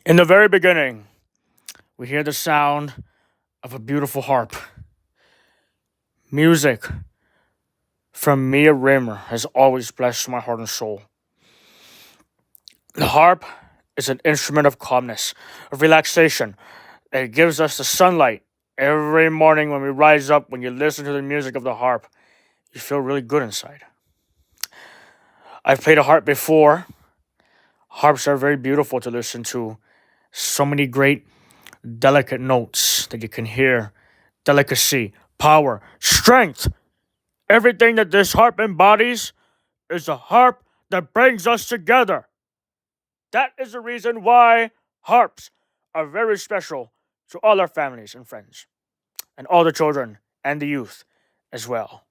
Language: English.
In the very beginning, we hear the sound of a beautiful harp. Music from Mia Rimmer has always blessed my heart and soul. The harp is an instrument of calmness, of relaxation. It gives us the sunlight every morning when we rise up. When you listen to the music of the harp, you feel really good inside. I've played a harp before. Harps are very beautiful to listen to. So many great, delicate notes that you can hear. Delicacy, power, strength. Everything that this harp embodies is a harp that brings us together. That is the reason why harps are very special to all our families and friends, and all the children and the youth as well.